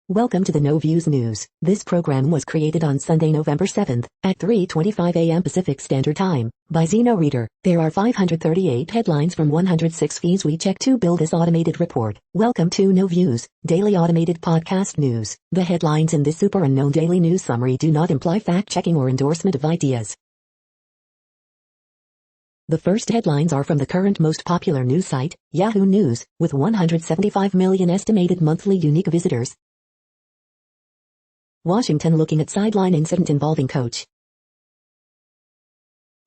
Welcome to the No Views News. This program was created on Sunday, November 7th, at 3:25 a.m. Pacific Standard Time, by Zeno Reader. There are 538 headlines from 106 feeds we check to build this automated report. Welcome to No Views, daily automated podcast news. The headlines in this super unknown daily news summary do not imply fact-checking or endorsement of ideas. The first headlines are from the current most popular news site, Yahoo News, with 175 million estimated monthly unique visitors. Washington looking at sideline incident involving coach.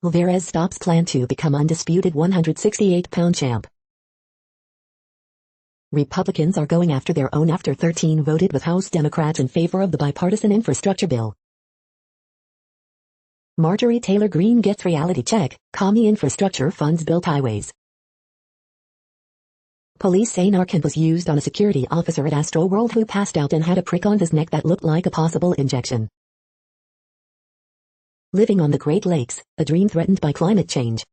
Alvarez stops plan to become undisputed 168-pound champ. Republicans are going after their own after 13 voted with House Democrats in favor of the bipartisan infrastructure bill. Marjorie Taylor Greene gets reality check, commie infrastructure funds built highways. Police say Narcan was used on a security officer at Astral World who passed out and had a prick on his neck that looked like a possible injection. Living on the Great Lakes, a dream threatened by climate change.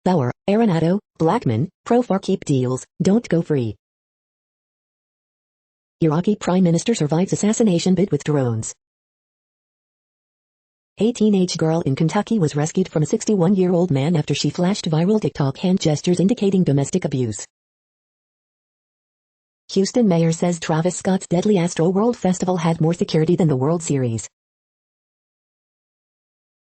Bauer, Arenado, Blackman, pro-far keep deals, don't go free. Iraqi Prime Minister survives assassination bid with drones. A teenage girl in Kentucky was rescued from a 61-year-old man after she flashed viral TikTok hand gestures indicating domestic abuse. Houston mayor says Travis Scott's deadly Astral World Festival had more security than the World Series.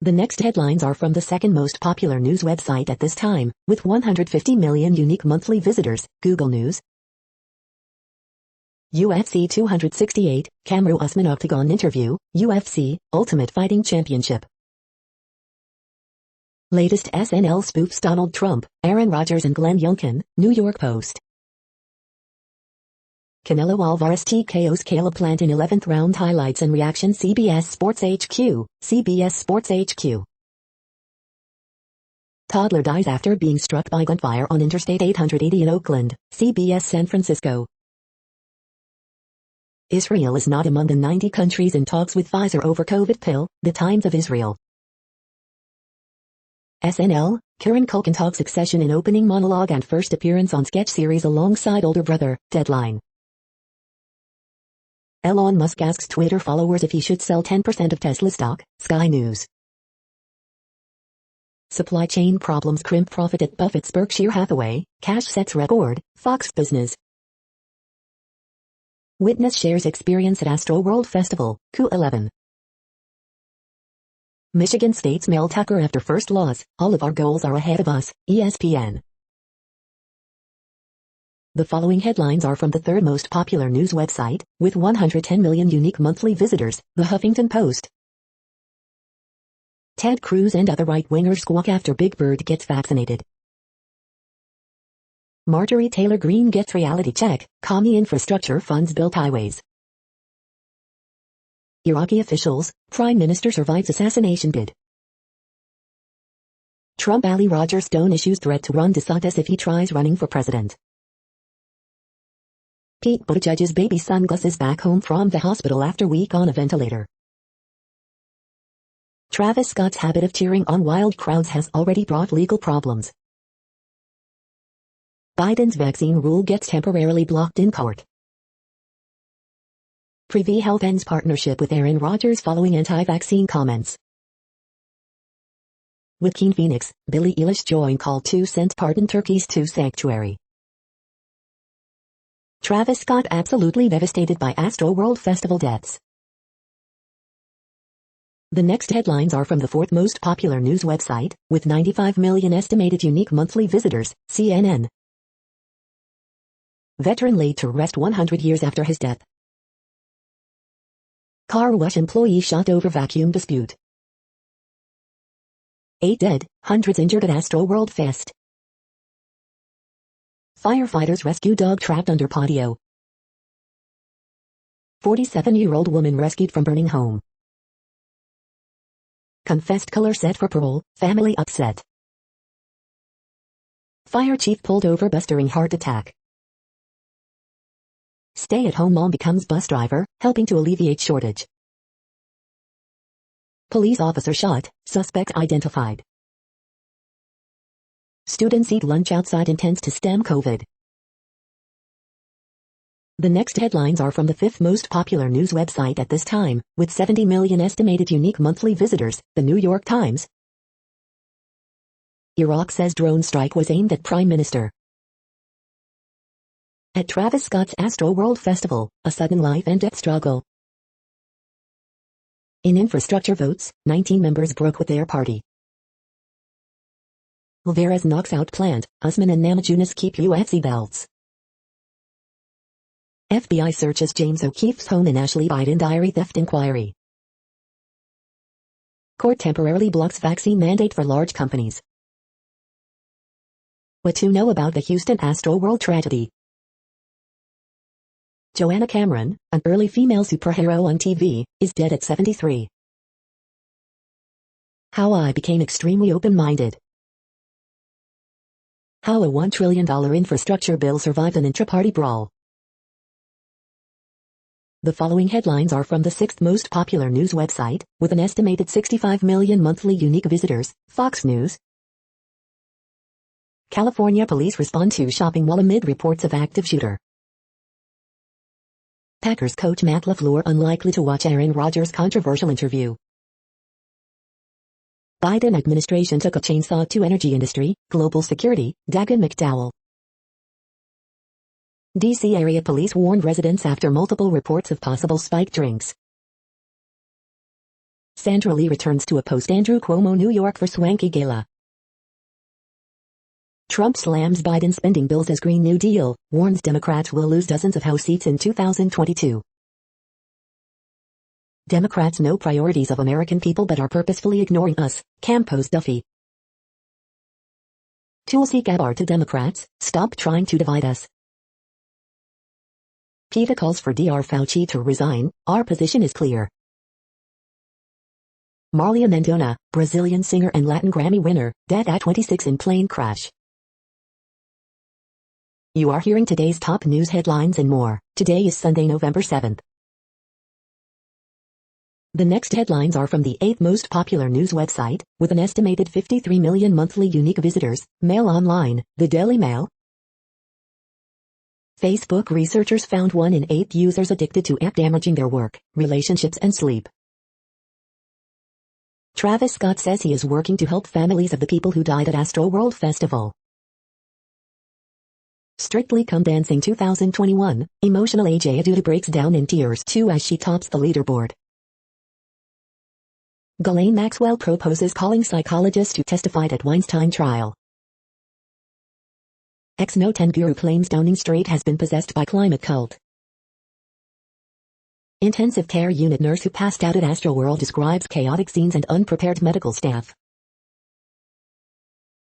The next headlines are from the second most popular news website at this time, with 150 million unique monthly visitors, Google News. UFC 268, Kamaru Usman Octagon interview, UFC, Ultimate Fighting Championship. Latest SNL spoofs Donald Trump, Aaron Rodgers and Glenn Youngkin, New York Post. Canelo Alvarez TKO's Caleb Plant in 11th round highlights and reaction CBS Sports HQ, CBS Sports HQ. Toddler dies after being struck by gunfire on Interstate 880 in Oakland, CBS San Francisco. Israel is not among the 90 countries in talks with Pfizer over COVID pill, The Times of Israel. SNL, Kieran Culkin talks succession in opening monologue and first appearance on sketch series alongside older brother, Deadline. Elon Musk asks Twitter followers if he should sell 10% of Tesla stock, Sky News. Supply chain problems crimp profit at Buffett's Berkshire Hathaway, cash sets record, Fox Business. Witness shares experience at Astral World Festival, Q11. Michigan State's Mel Tucker after first loss, all of our goals are ahead of us, ESPN. The following headlines are from the third most popular news website, with 110 million unique monthly visitors, The Huffington Post. Ted Cruz and other right-wingers squawk after Big Bird gets vaccinated. Marjorie Taylor Greene gets reality check, commie infrastructure funds built highways. Iraqi officials, Prime Minister survives assassination bid. Trump ally Roger Stone issues threat to Ron DeSantis if he tries running for president. Pete Buttigieg's baby son Gus is back home from the hospital after week on a ventilator. Travis Scott's habit of cheering on wild crowds has already brought legal problems. Biden's vaccine rule gets temporarily blocked in court. Privy Health ends partnership with Aaron Rodgers following anti-vaccine comments. Joaquin Phoenix, Billie Eilish join call to send pardon turkeys to sanctuary. Travis Scott absolutely devastated by Astral World Festival deaths. The next headlines are from the fourth most popular news website, with 95 million estimated unique monthly visitors, CNN. Veteran laid to rest 100 years after his death. Car wash employee shot over vacuum dispute. 8 dead, hundreds injured at Astral World Fest. Firefighters rescue dog trapped under patio. 47-year-old woman rescued from burning home. Confessed killer set for parole, family upset. Fire chief pulled over bus during heart attack. Stay-at-home mom becomes bus driver, helping to alleviate shortage. Police officer shot, suspect identified. Students eat lunch outside intends to stem COVID. The next headlines are from the fifth most popular news website at this time, with 70 million estimated unique monthly visitors, the New York Times. Iraq says drone strike was aimed at Prime Minister. At Travis Scott's Astral World Festival, a sudden life and death struggle. In infrastructure votes, 19 members broke with their party. Alvarez knocks out plant, Usman and Namajunas keep UFC belts. FBI searches James O'Keefe's home in Ashley Biden diary theft inquiry. Court temporarily blocks vaccine mandate for large companies. What to know about the Houston Astral World tragedy. Joanna Cameron, an early female superhero on TV, is dead at 73. How I became extremely open-minded. How a $1 trillion infrastructure bill survived an intra-party brawl. The following headlines are from the sixth most popular news website, with an estimated 65 million monthly unique visitors, Fox News. California police respond to shopping mall amid reports of active shooter. Packers coach Matt LaFleur unlikely to watch Aaron Rodgers' controversial interview. Biden administration took a chainsaw to energy industry, global security, Dagan McDowell. D.C. area police warned residents after multiple reports of possible spiked drinks. Sandra Lee returns to a post-Andrew Cuomo New York for swanky gala. Trump slams Biden spending bills as Green New Deal, warns Democrats will lose dozens of House seats in 2022. Democrats know priorities of American people but are purposefully ignoring us, Campos Duffy. Tulsi Gabbard to Democrats, stop trying to divide us. PETA calls for Dr. Fauci to resign, our position is clear. Marlia Mendonça, Brazilian singer and Latin Grammy winner, dead at 26 in plane crash. You are hearing today's top news headlines and more. Today is Sunday, November 7th. The next headlines are from the eighth most popular news website, with an estimated 53 million monthly unique visitors, Mail Online, the Daily Mail. Facebook researchers found 1 in 8 users addicted to app damaging their work, relationships and sleep. Travis Scott says he is working to help families of the people who died at Astral World Festival. Strictly Come Dancing 2021, emotional AJ Aduda breaks down in tears too as she tops the leaderboard. Ghislaine Maxwell proposes calling psychologist who testified at Weinstein trial. Ex-No 10 guru claims Downing Street has been possessed by climate cult. Intensive care unit nurse who passed out at Astral World describes chaotic scenes and unprepared medical staff.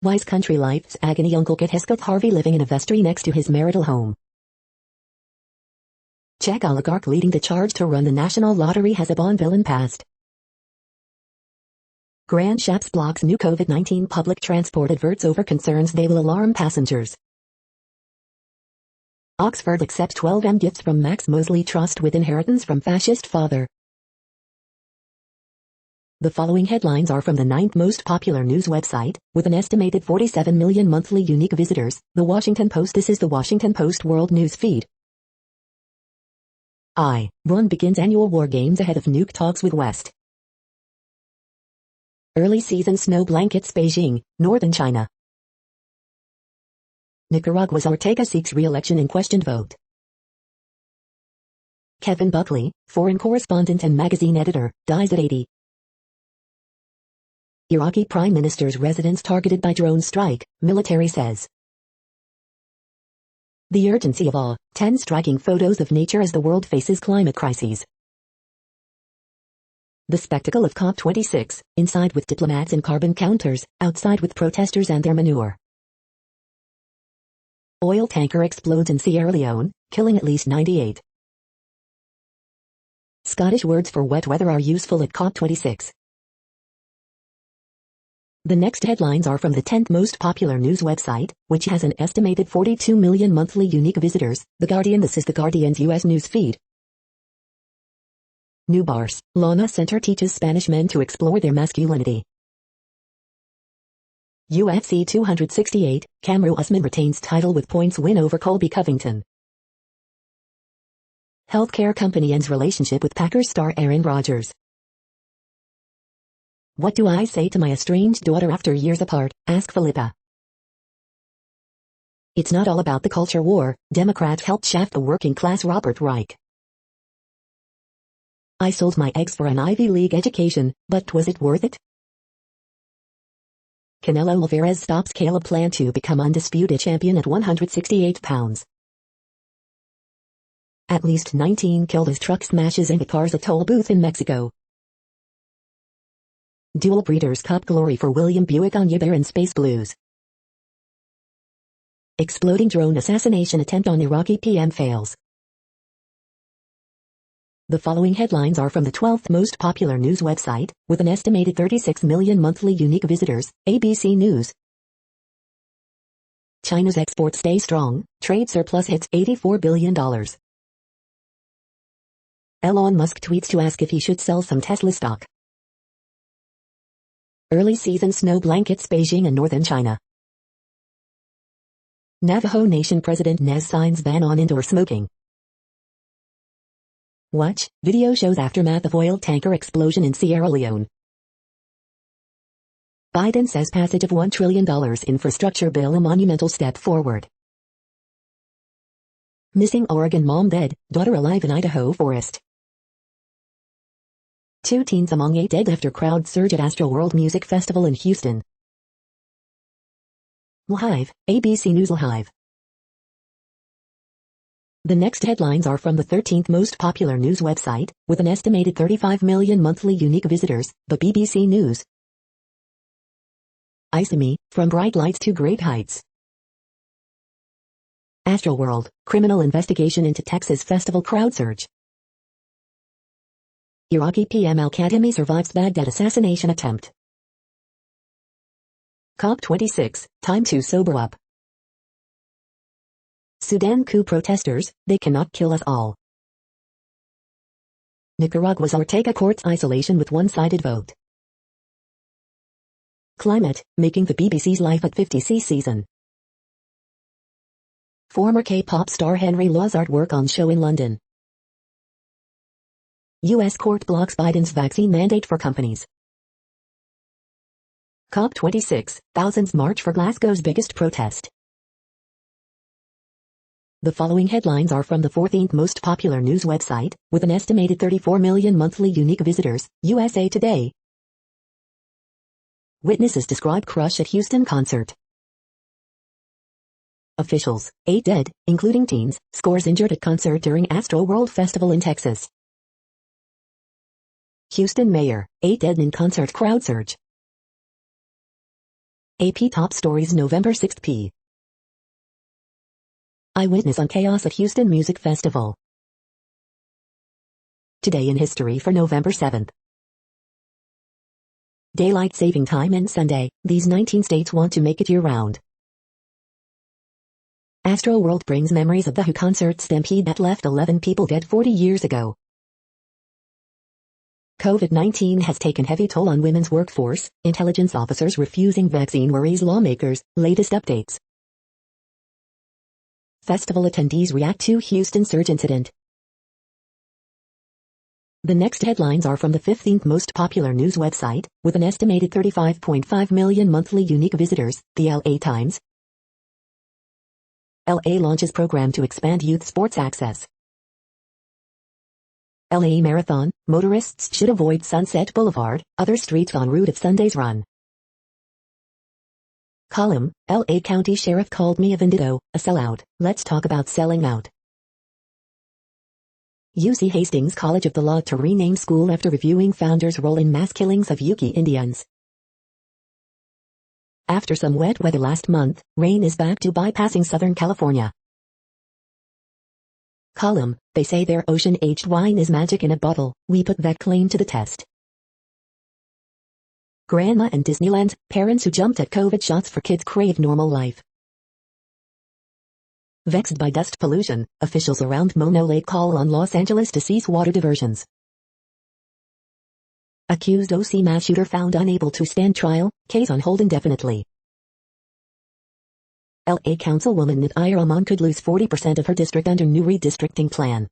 Wise Country Life's agony uncle Kit Hesketh Harvey living in a vestry next to his marital home. Czech oligarch leading the charge to run the national lottery has a Bond villain passed. Grand Chaps blocks new COVID-19 public transport adverts over concerns they will alarm passengers. Oxford accepts 12M gifts from Max Mosley Trust with inheritance from fascist father. The following headlines are from the ninth most popular news website, with an estimated 47 million monthly unique visitors, The Washington Post. This is the Washington Post World News Feed. Iran begins annual war games ahead of nuke talks with West. Early season snow blankets Beijing, northern China. Nicaragua's Ortega seeks re-election in questioned vote. Kevin Buckley, foreign correspondent and magazine editor, dies at 80. Iraqi Prime Minister's residence targeted by drone strike, military says. The urgency of awe, 10 striking photos of nature as the world faces climate crises. The spectacle of COP26, inside with diplomats and carbon counters, outside with protesters and their manure. Oil tanker explodes in Sierra Leone, killing at least 98. Scottish words for wet weather are useful at COP26. The next headlines are from the 10th most popular news website, which has an estimated 42 million monthly unique visitors, The Guardian. This is The Guardian's U.S. news feed. New Barcelona Center teaches Spanish men to explore their masculinity. UFC 268, Kamaru Usman retains title with points win over Colby Covington. Healthcare company ends relationship with Packers star Aaron Rodgers. What do I say to my estranged daughter after years apart? Ask Philippa. It's not all about the culture war. Democrats helped shaft the working class Robert Reich. I sold my eggs for an Ivy League education, but was it worth it? Canelo Alvarez stops Caleb plan to become undisputed champion at 168 pounds. At least 19 killed as truck smashes into cars at toll booth in Mexico. Dual Breeders' Cup glory for William Buick on Yeber and Space Blues. Exploding drone assassination attempt on Iraqi PM fails. The following headlines are from the 12th most popular news website, with an estimated 36 million monthly unique visitors, ABC News. China's exports stay strong, trade surplus hits $84 billion. Elon Musk tweets to ask if he should sell some Tesla stock. Early season snow blankets Beijing and northern China. Navajo Nation President Nez signs ban on indoor smoking. Watch, video shows aftermath of oil tanker explosion in Sierra Leone. Biden says passage of $1 trillion infrastructure bill a monumental step forward. Missing Oregon mom dead, daughter alive in Idaho forest. 2 teens among 8 dead after crowd surge at Astral World Music Festival in Houston. Live, ABC News Live. The next headlines are from the 13th most popular news website, with an estimated 35 million monthly unique visitors, the BBC News. Isami, from bright lights to great heights. Astral World, criminal investigation into Texas festival crowd surge. Iraqi PM al-Khatami survives Baghdad assassination attempt. COP26, time to sober up. Sudan coup protesters, they cannot kill us all. Nicaragua's Ortega courts isolation with one-sided vote. Climate, making the BBC's Life at 50C season. Former K-pop star Henry Law's artwork on show in London. U.S. court blocks Biden's vaccine mandate for companies. COP26, thousands march for Glasgow's biggest protest. The following headlines are from the 14th most popular news website, with an estimated 34 million monthly unique visitors, USA Today. Witnesses describe crush at Houston concert. Officials, 8 dead, including teens, scores injured at concert during Astral World Festival in Texas. Houston mayor, 8 dead in concert crowd surge. AP top stories November 6 p. Eyewitness on chaos at Houston Music Festival. Today in history for November 7th. Daylight saving time ends Sunday. These 19 states want to make it year-round. Astral World brings memories of the Who concert stampede that left 11 people dead 40 years ago. COVID-19 has taken heavy toll on women's workforce, intelligence officers refusing vaccine worries lawmakers, latest updates. Festival attendees react to Houston surge incident. The next headlines are from the 15th most popular news website, with an estimated 35.5 million monthly unique visitors, the LA Times. LA launches program to expand youth sports access. LA Marathon, motorists should avoid Sunset Boulevard, other streets en route of Sunday's run. Column, LA County Sheriff called me a vendito, a sellout. Let's talk about selling out. UC Hastings College of the Law to rename school after reviewing founder's role in mass killings of Yuki Indians. After some wet weather last month, rain is back to bypassing Southern California. Column, they say their ocean-aged wine is magic in a bottle. We put that claim to the test. Grandma and Disneyland, parents who jumped at COVID shots for kids crave normal life. Vexed by dust pollution, officials around Mono Lake call on Los Angeles to cease water diversions. Accused OC mass shooter found unable to stand trial, case on hold indefinitely. LA Councilwoman Nadia Rahman could lose 40% of her district under new redistricting plan.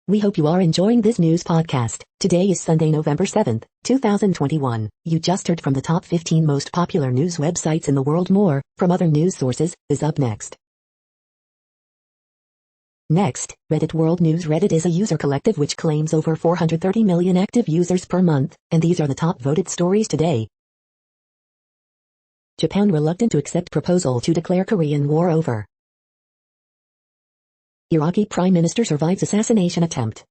We hope you are enjoying this news podcast. Today is Sunday, November 7th, 2021. You just heard from the top 15 most popular news websites in the world. More from other news sources is up next. Next, Reddit World News. Reddit is a user collective which claims over 430 million active users per month, and these are the top voted stories today. Japan reluctant to accept proposal to declare Korean War over. Iraqi Prime Minister survives assassination attempt.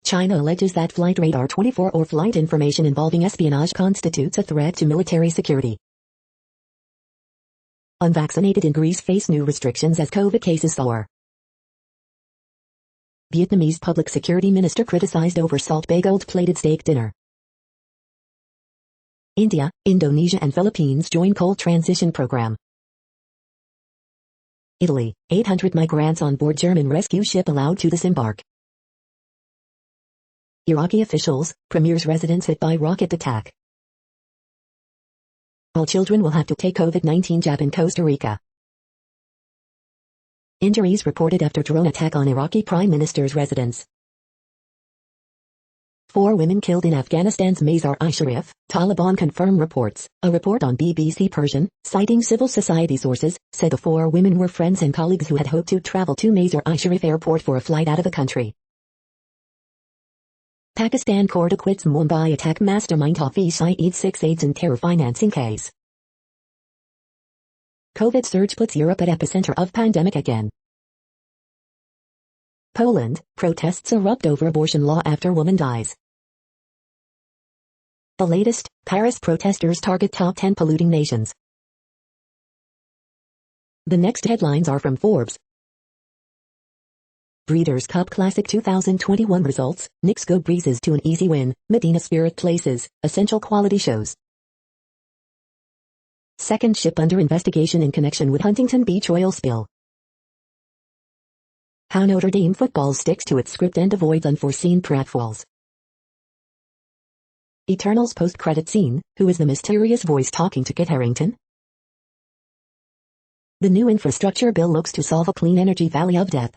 China alleges that Flight Radar 24 or flight information involving espionage constitutes a threat to military security. Unvaccinated in Greece face new restrictions as COVID cases soar. Vietnamese public security minister criticized over Salt Bae gold-plated steak dinner. India, Indonesia and Philippines join coal transition program. Italy, 800 migrants on board German rescue ship allowed to disembark. Iraqi officials, premier's residence hit by rocket attack. All children will have to take COVID-19 jab in Costa Rica. Injuries reported after drone attack on Iraqi Prime Minister's residence. 4 women killed in Afghanistan's Mazar-i-Sharif, Taliban confirm reports. A report on BBC Persian, citing civil society sources, said the 4 women were friends and colleagues who had hoped to travel to Mazar-i-Sharif airport for a flight out of the country. Pakistan court acquits Mumbai attack mastermind Hafiz Saeed. 6 aides in terror financing case. COVID surge puts Europe at epicenter of pandemic again. Poland, protests erupt over abortion law after woman dies. The latest, Paris protesters target top 10 polluting nations. The next headlines are from Forbes. Breeders' Cup Classic 2021 results, Knicks go breezes to an easy win, Medina Spirit places, essential quality shows. Second ship under investigation in connection with Huntington Beach oil spill. How Notre Dame football sticks to its script and avoids unforeseen pratfalls. Eternal's post-credit scene, who is the mysterious voice talking to Kit Harington? The new infrastructure bill looks to solve a clean energy valley of death.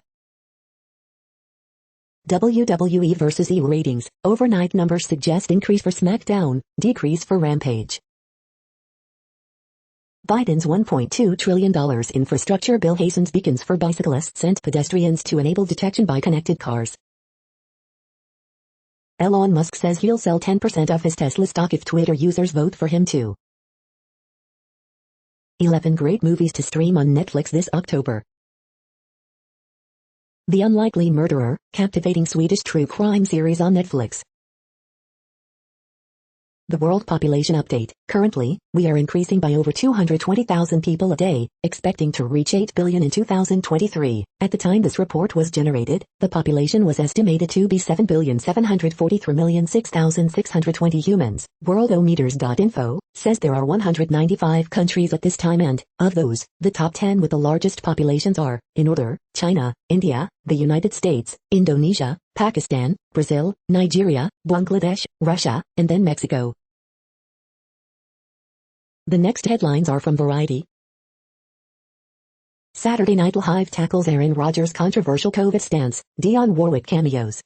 WWE vs. E ratings, overnight numbers suggest increase for SmackDown, decrease for Rampage. Biden's $1.2 trillion infrastructure bill hastens beacons for bicyclists and pedestrians to enable detection by connected cars. Elon Musk says he'll sell 10% of his Tesla stock if Twitter users vote for him too. 11 great movies to stream on Netflix this October. The Unlikely Murderer, captivating Swedish true crime series on Netflix. The World Population Update. Currently, we are increasing by over 220,000 people a day, expecting to reach 8 billion in 2023. At the time this report was generated, the population was estimated to be 7,743,006,620 humans. Worldometers.info says there are 195 countries at this time and, of those, the top 10 with the largest populations are, in order, China, India, the United States, Indonesia, Pakistan, Brazil, Nigeria, Bangladesh, Russia, and then Mexico. The next headlines are from Variety. Saturday Night Live tackles Aaron Rodgers' controversial COVID stance, Dionne Warwick cameos.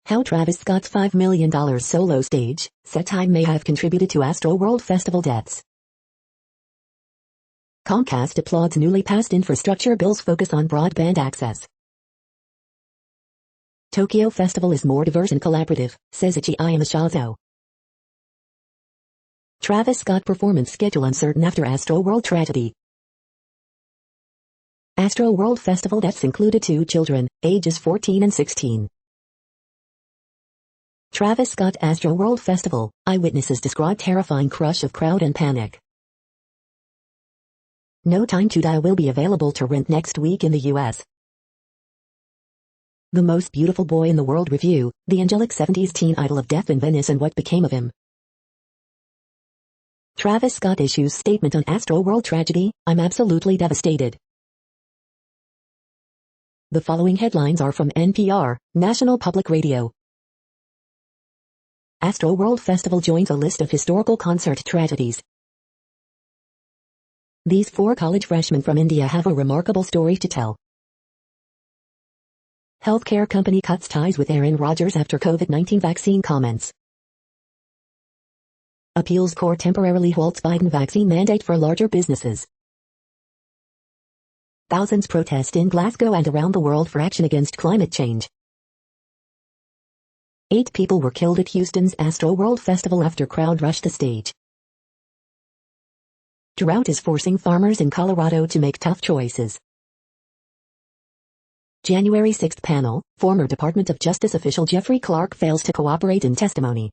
How Travis Scott's $5 million solo stage set time may have contributed to Astral World Festival deaths. Comcast applauds newly passed infrastructure bill's focus on broadband access. Tokyo Festival is more diverse and collaborative, says Ichi Ayamashazo. Travis Scott performance schedule uncertain after Astral World tragedy. Astral World Festival deaths included 2 children, ages 14 and 16. Travis Scott Astral World Festival, eyewitnesses describe terrifying crush of crowd and panic. No Time to Die will be available to rent next week in the U.S. The Most Beautiful Boy in the World review, the angelic 70s teen idol of death in Venice and what became of him. Travis Scott issues statement on Astral World tragedy, I'm absolutely devastated. The following headlines are from NPR, National Public Radio. Astral World Festival joins a list of historical concert tragedies. These 4 college freshmen from India have a remarkable story to tell. Healthcare company cuts ties with Aaron Rodgers after COVID-19 vaccine comments. Appeals court temporarily halts Biden vaccine mandate for larger businesses. Thousands protest in Glasgow and around the world for action against climate change. 8 people were killed at Houston's Astral World Festival after crowd rushed the stage. Drought is forcing farmers in Colorado to make tough choices. January 6 panel, former Department of Justice official Jeffrey Clark fails to cooperate in testimony.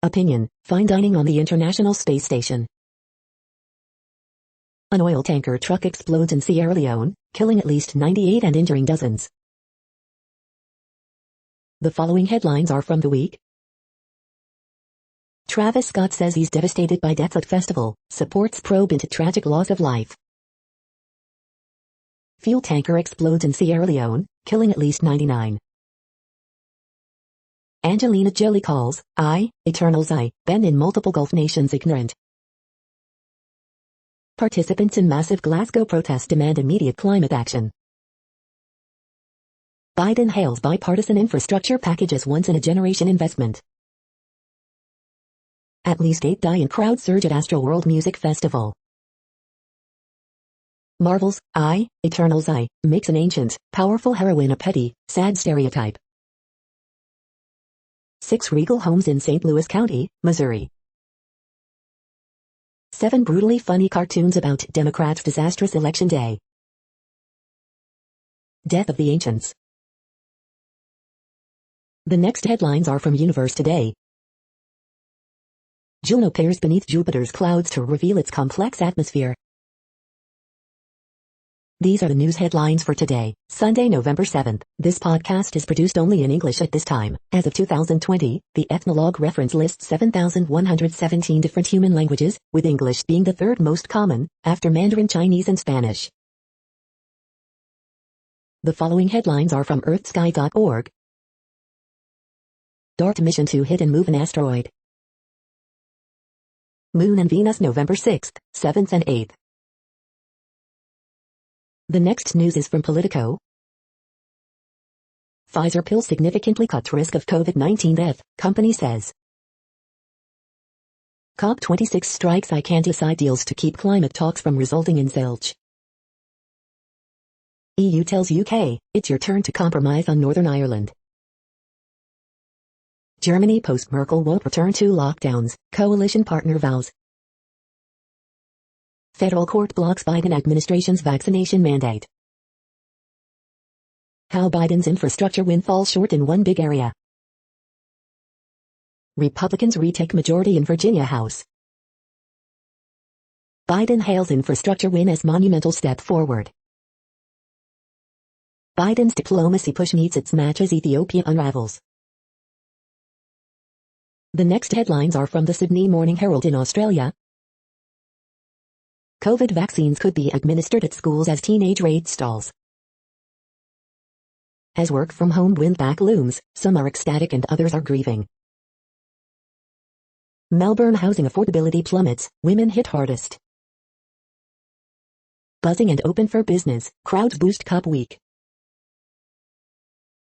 Opinion, fine dining on the International Space Station. An oil tanker truck explodes in Sierra Leone, killing at least 98 and injuring dozens. The following headlines are from the week. Travis Scott says he's devastated by deaths at festival, supports probe into tragic loss of life. Fuel tanker explodes in Sierra Leone, killing at least 99. Angelina Jolie calls, Eternals Ben in multiple Gulf nations ignorant. Participants in massive Glasgow protest demand immediate climate action. Biden hails bipartisan infrastructure package as once-in-a-generation investment. At least 8 die in crowd surge at Astral World Music Festival. Marvel's Eternals makes an ancient, powerful heroine a petty, sad stereotype. 6 regal homes in St. Louis County, Missouri. 7 brutally funny cartoons about Democrats' disastrous election day. Death of the Ancients. The next headlines are from Universe Today. Juno peers beneath Jupiter's clouds to reveal its complex atmosphere. These are the news headlines for today, Sunday, November 7th. This podcast is produced only in English at this time. As of 2020, the Ethnologue reference lists 7,117 different human languages, with English being the third most common, after Mandarin Chinese and Spanish. The following headlines are from earthsky.org. DART mission to hit and move an asteroid. Moon and Venus November 6th, 7th and 8th. The next news is from Politico. Pfizer pill significantly cuts risk of COVID-19 death, company says. COP26 strikes Icantis deals to keep climate talks from resulting in zilch. EU tells UK, it's your turn to compromise on Northern Ireland. Germany post-Merkel won't return to lockdowns, coalition partner vows. Federal court blocks Biden administration's vaccination mandate. How Biden's infrastructure win falls short in one big area. Republicans retake majority in Virginia House. Biden hails infrastructure win as monumental step forward. Biden's diplomacy push meets its match as Ethiopia unravels. The next headlines are from the Sydney Morning Herald in Australia. COVID vaccines could be administered at schools as teenage rate stalls. As work from home win back looms, some are ecstatic and others are grieving. Melbourne housing affordability plummets, women hit hardest. Buzzing and open for business, crowds boost Cup Week.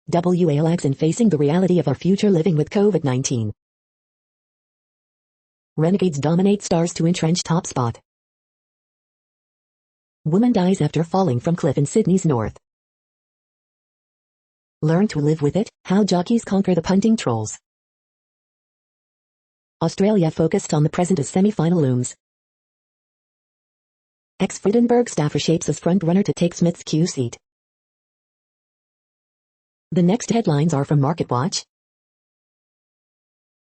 WA lags in facing the reality of our future living with COVID-19. Renegades dominate stars to entrench top spot. Woman dies after falling from cliff in Sydney's north. Learn to live with it, how jockeys conquer the punting trolls. Australia focused on the present as semi-final looms. Ex-Friedenberg staffer shapes as front-runner to take Smith's Q seat. The next headlines are from MarketWatch.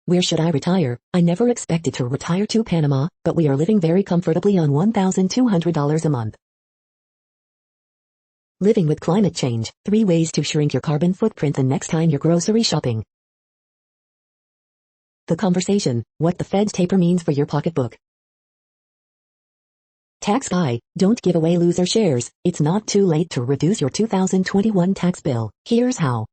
Where should I retire? I never expected to retire to Panama, but we are living very comfortably on $1,200 a month. Living with climate change, 3 ways to shrink your carbon footprint the next time you're grocery shopping. The conversation, what the Fed's taper means for your pocketbook. Tax guy, don't give away loser shares, it's not too late to reduce your 2021 tax bill, here's how.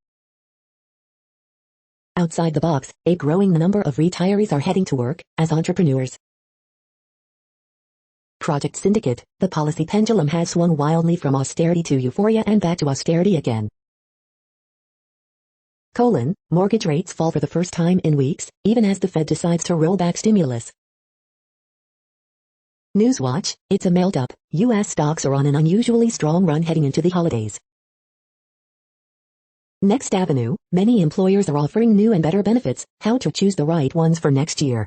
Outside the box, a growing number of retirees are heading to work as entrepreneurs. Project Syndicate, the policy pendulum has swung wildly from austerity to euphoria and back to austerity again. Mortgage rates fall for the first time in weeks, even as the Fed decides to roll back stimulus. Newswatch, it's a melt-up. U.S. stocks are on an unusually strong run heading into the holidays. Next Avenue, many employers are offering new and better benefits, how to choose the right ones for next year.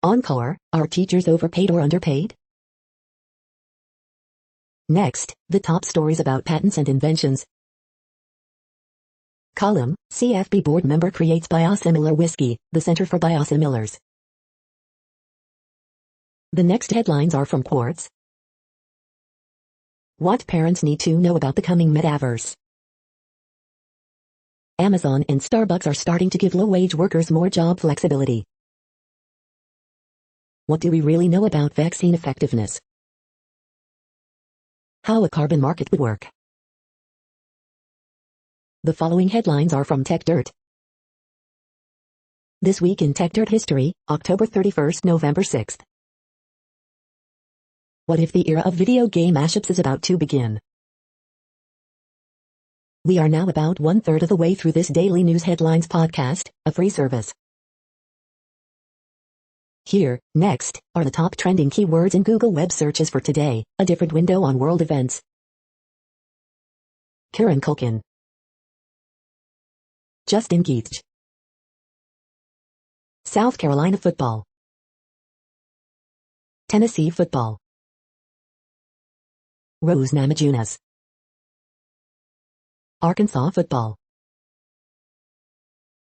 Encore, are teachers overpaid or underpaid? Next, the top stories about patents and inventions. Column, CFB board member creates biosimilar whiskey, the Center for Biosimilars. The next headlines are from Quartz. What parents need to know about the coming metaverse. Amazon and Starbucks are starting to give low-wage workers more job flexibility. What do we really know about vaccine effectiveness? How a carbon market would work. The following headlines are from Tech Dirt. This week in Tech Dirt history, October 31st, November 6th. What if the era of video game mashups is about to begin? We are now about 1/3 of the way through this daily news headlines podcast, a free service. Here, next, are the top trending keywords in Google web searches for today, a different window on world events. Kieran Culkin. Justin Geach. South Carolina football. Tennessee football. Rose Namajunas. Arkansas football.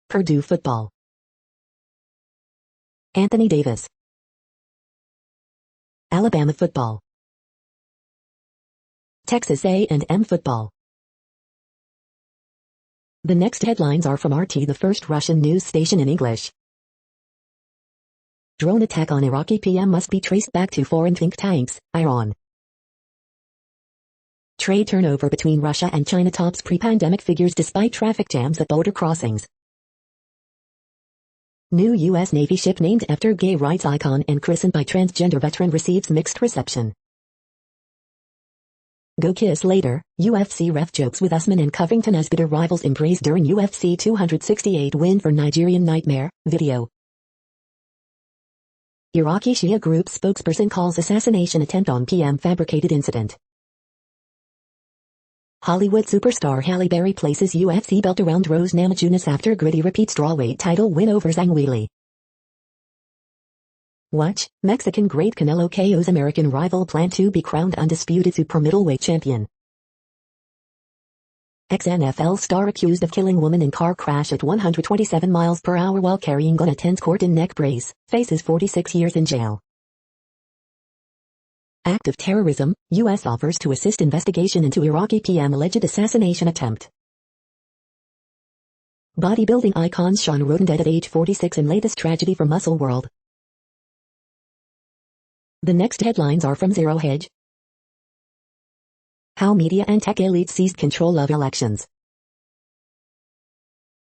Purdue football. Anthony Davis. Alabama football. Texas A&M football. The next headlines are from RT, the first Russian news station in English. Drone attack on Iraqi PM must be traced back to foreign think tanks, Iran. Trade turnover between Russia and China tops pre-pandemic figures despite traffic jams at border crossings. New U.S. Navy ship named after gay rights icon and christened by transgender veteran receives mixed reception. Go kiss later, UFC ref jokes with Usman and Covington as bitter rivals embrace during UFC 268 win for Nigerian Nightmare, video. Iraqi Shia group spokesperson calls assassination attempt on PM fabricated incident. Hollywood superstar Halle Berry places UFC belt around Rose Namajunas after gritty repeat strawweight title win over Zhang Weili. Watch, Mexican great Canelo KO's American rival plan to be crowned undisputed super middleweight champion. Ex-NFL star accused of killing woman in car crash at 127 miles per hour while carrying gun attends court in neck brace, faces 46 years in jail. Act of terrorism, U.S. offers to assist investigation into Iraqi PM alleged assassination attempt. Bodybuilding icons Shawn Rhoden dead at age 46 in latest tragedy for Muscle World. The next headlines are from Zero Hedge. How media and tech elites seized control of elections.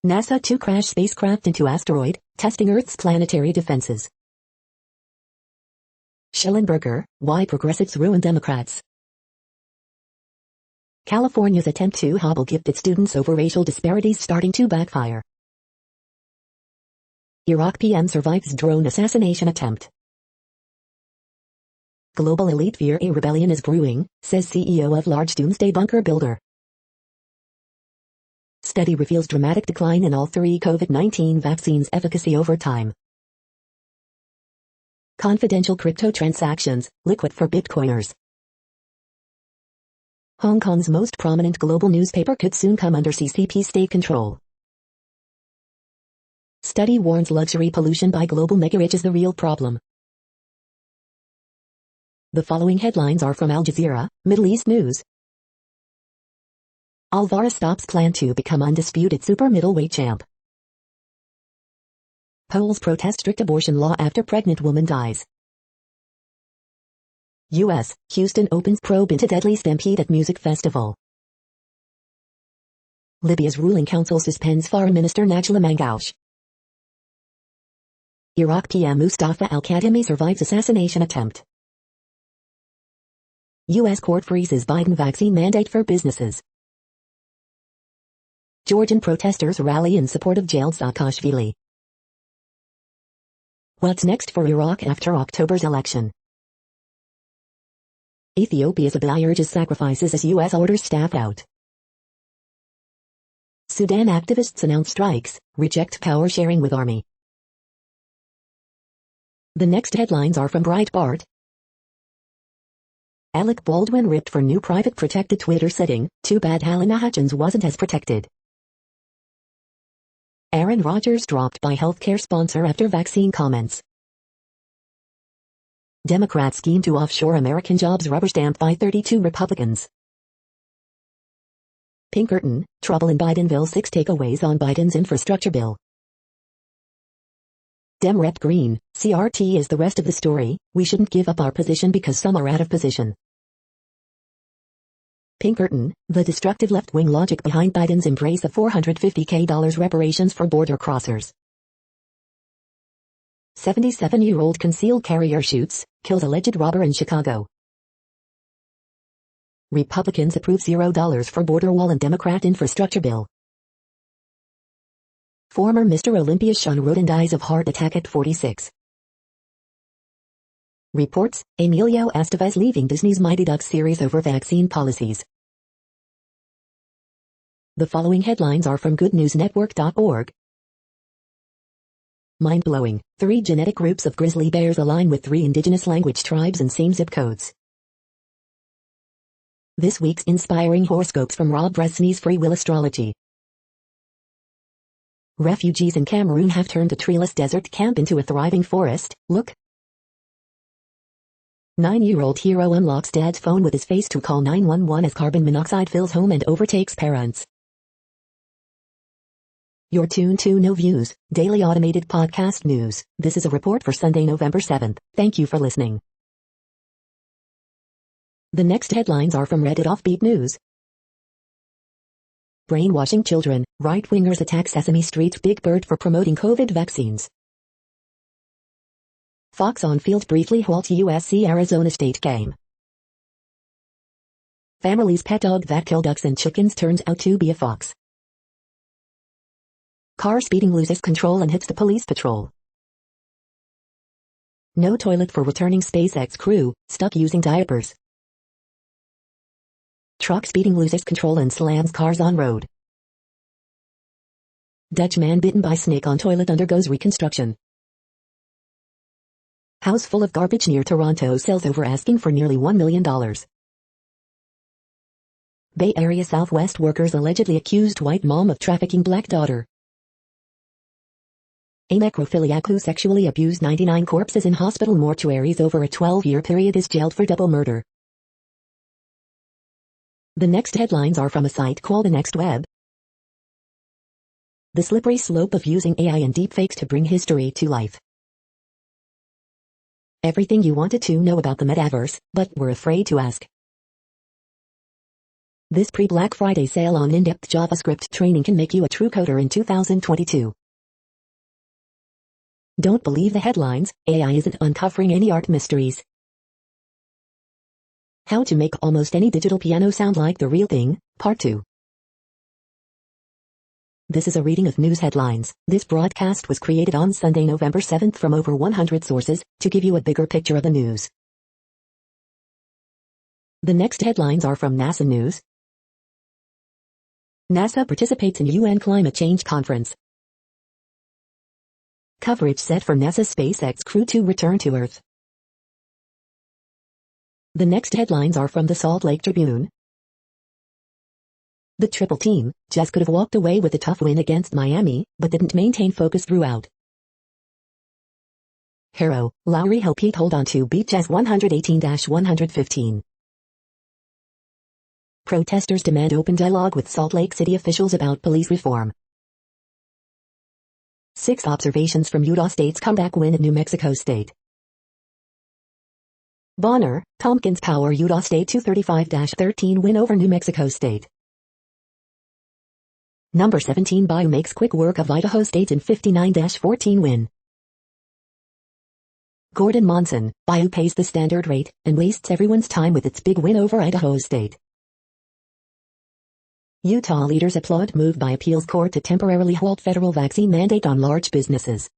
NASA to crash spacecraft into asteroid, testing Earth's planetary defenses. Schellenberger, why progressives ruin Democrats. California's attempt to hobble gifted students over racial disparities starting to backfire. Iraq PM survives drone assassination attempt. Global elite fear a rebellion is brewing, says CEO of large doomsday bunker builder. Study reveals dramatic decline in all three COVID-19 vaccines' efficacy over time. Confidential crypto transactions, liquid for Bitcoiners. Hong Kong's most prominent global newspaper could soon come under CCP state control. Study warns luxury pollution by global mega-rich is the real problem. The following headlines are from Al Jazeera, Middle East News. Alvarez stops plan to become undisputed super middleweight champ. Poles protest strict abortion law after pregnant woman dies. U.S. Houston opens probe into deadly stampede at music festival. Libya's ruling council suspends Foreign Minister Najla Mangoush. Iraq PM Mustafa al-Kadhimi survives assassination attempt. U.S. court freezes Biden vaccine mandate for businesses. Georgian protesters rally in support of jailed Saakashvili. What's next for Iraq after October's election? Ethiopia's Abiy urges sacrifices as U.S. orders staff out. Sudan activists announce strikes, reject power sharing with army. The next headlines are from Breitbart. Alec Baldwin ripped for new private protected Twitter setting, too bad Helena Hutchins wasn't as protected. Aaron Rodgers dropped by healthcare sponsor after vaccine comments. Democrats scheme to offshore American jobs rubber stamped by 32 Republicans. Pinkerton, trouble in Bidenville, 6 takeaways on Biden's infrastructure bill. Dem Rep Green, CRT is the rest of the story, we shouldn't give up our position because some are out of position. Pinkerton, the destructive left-wing logic behind Biden's embrace of $450K reparations for border crossers. 77-year-old concealed carrier shoots, kills alleged robber in Chicago. Republicans approve $0 for border wall and Democrat infrastructure bill. Former Mr. Olympia Shawn Rhoden dies of heart attack at 46. Reports, Emilio Estevez leaving Disney's Mighty Ducks series over vaccine policies. The following headlines are from goodnewsnetwork.org. Mind-blowing, 3 genetic groups of grizzly bears align with 3 indigenous language tribes and same zip codes. This week's inspiring horoscopes from Rob Bresney's Free Will Astrology. Refugees in Cameroon have turned a treeless desert camp into a thriving forest, look. 9-year-old hero unlocks dad's phone with his face to call 911 as carbon monoxide fills home and overtakes parents. You're tuned to No Views, daily automated podcast news. This is a report for Sunday, November 7th. Thank you for listening. The next headlines are from Reddit Offbeat News. Brainwashing children, right-wingers attack Sesame Street's Big Bird for promoting COVID vaccines. Fox on field briefly halts USC-Arizona State game. Family's pet dog that killed ducks and chickens turns out to be a fox. Car speeding loses control and hits the police patrol. No toilet for returning SpaceX crew, stuck using diapers. Truck speeding loses control and slams cars on road. Dutch man bitten by snake on toilet undergoes reconstruction. House full of garbage near Toronto sells over asking for nearly $1 million. Bay Area Southwest workers allegedly accused white mom of trafficking black daughter. A necrophiliac who sexually abused 99 corpses in hospital mortuaries over a 12-year period is jailed for double murder. The next headlines are from a site called The Next Web. The slippery slope of using AI and deepfakes to bring history to life. Everything you wanted to know about the metaverse, but were afraid to ask. This pre-Black Friday sale on in-depth JavaScript training can make you a true coder in 2022. Don't believe the headlines, AI isn't uncovering any art mysteries. How to make almost any digital piano sound like the real thing, Part 2. This is a reading of news headlines. This broadcast was created on Sunday, November 7th from over 100 sources, to give you a bigger picture of the news. The next headlines are from NASA News. NASA participates in UN Climate Change Conference. Coverage set for NASA's SpaceX crew to return to Earth. The next headlines are from the Salt Lake Tribune. The triple team just could have walked away with a tough win against Miami, but didn't maintain focus throughout. Hero, Lowry helped Heat hold on to beat Jazz 118-115. Protesters demand open dialogue with Salt Lake City officials about police reform. 6 observations from Utah State's comeback win at New Mexico State. Bonner, Tompkins power Utah State 235-13 win over New Mexico State. Number 17 Bayou makes quick work of Idaho State in 59-14 win. Gordon Monson, Bayou pays the standard rate and wastes everyone's time with its big win over Idaho State. Utah leaders applaud move by appeals court to temporarily halt federal vaccine mandate on large businesses.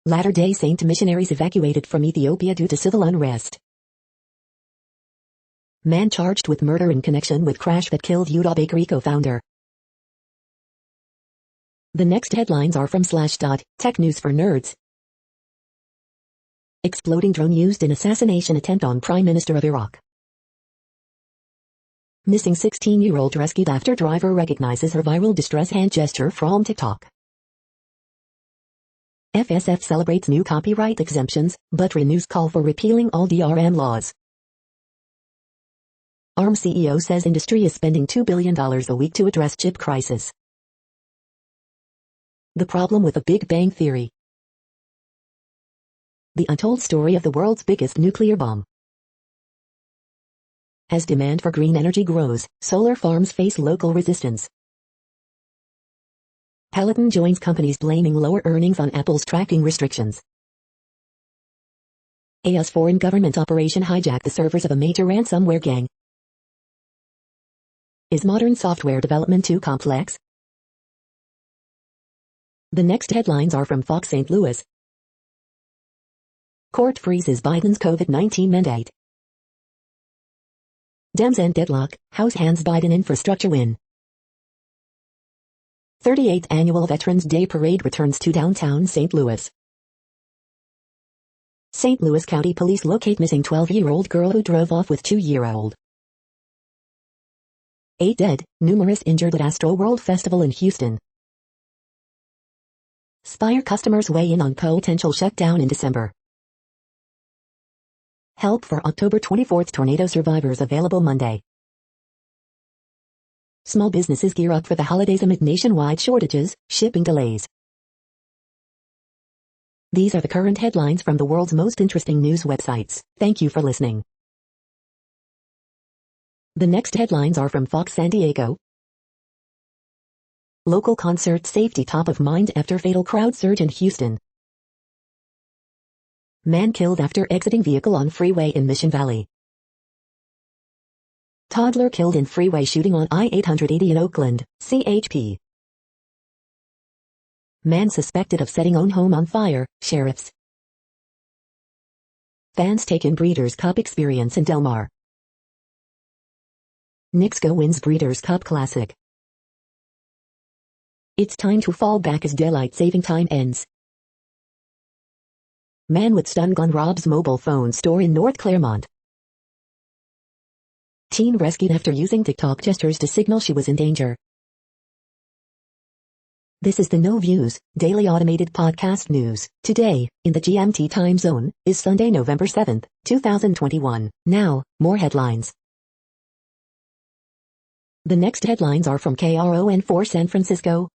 Latter-day Saint missionaries evacuated from Ethiopia due to civil unrest. Man charged with murder in connection with crash that killed Utah bakery co-founder. The next headlines are from Slashdot, tech news for nerds. Exploding drone used in assassination attempt on Prime Minister of Iraq. Missing 16-year-old rescued after driver recognizes her viral distress hand gesture from TikTok. FSF celebrates new copyright exemptions, but renews call for repealing all DRM laws. ARM CEO says industry is spending $2 billion a week to address chip crisis. The problem with the Big Bang Theory. The untold story of the world's biggest nuclear bomb. As demand for green energy grows, solar farms face local resistance. Peloton joins companies blaming lower earnings on Apple's tracking restrictions. AS foreign government operation hijacked the servers of a major ransomware gang. Is modern software development too complex? The next headlines are from Fox St. Louis. Court freezes Biden's COVID-19 mandate. Dems end deadlock, House hands Biden infrastructure win. 38th Annual Veterans Day Parade returns to downtown St. Louis. St. Louis County Police locate missing 12-year-old girl who drove off with 2-year-old. 8 dead, numerous injured at Astral World Festival in Houston. Spire customers weigh in on potential shutdown in December. Help for October 24th tornado survivors available Monday. Small businesses gear up for the holidays amid nationwide shortages, shipping delays. These are the current headlines from the world's most interesting news websites. Thank you for listening. The next headlines are from Fox San Diego. Local concert safety top of mind after fatal crowd surge in Houston. Man killed after exiting vehicle on freeway in Mission Valley. Toddler killed in freeway shooting on I-880 in Oakland, CHP. Man suspected of setting own home on fire, sheriffs. Fans take in Breeders' Cup experience in Del Mar. Knicks go wins Breeders' Cup Classic. It's time to fall back as daylight saving time ends. Man with stun gun robs mobile phone store in North Claremont. Teen rescued after using TikTok gestures to signal she was in danger. This is the No Views, daily automated podcast news. Today, in the GMT time zone, is Sunday, November 7th, 2021. Now, more headlines. The next headlines are from KRON4 San Francisco.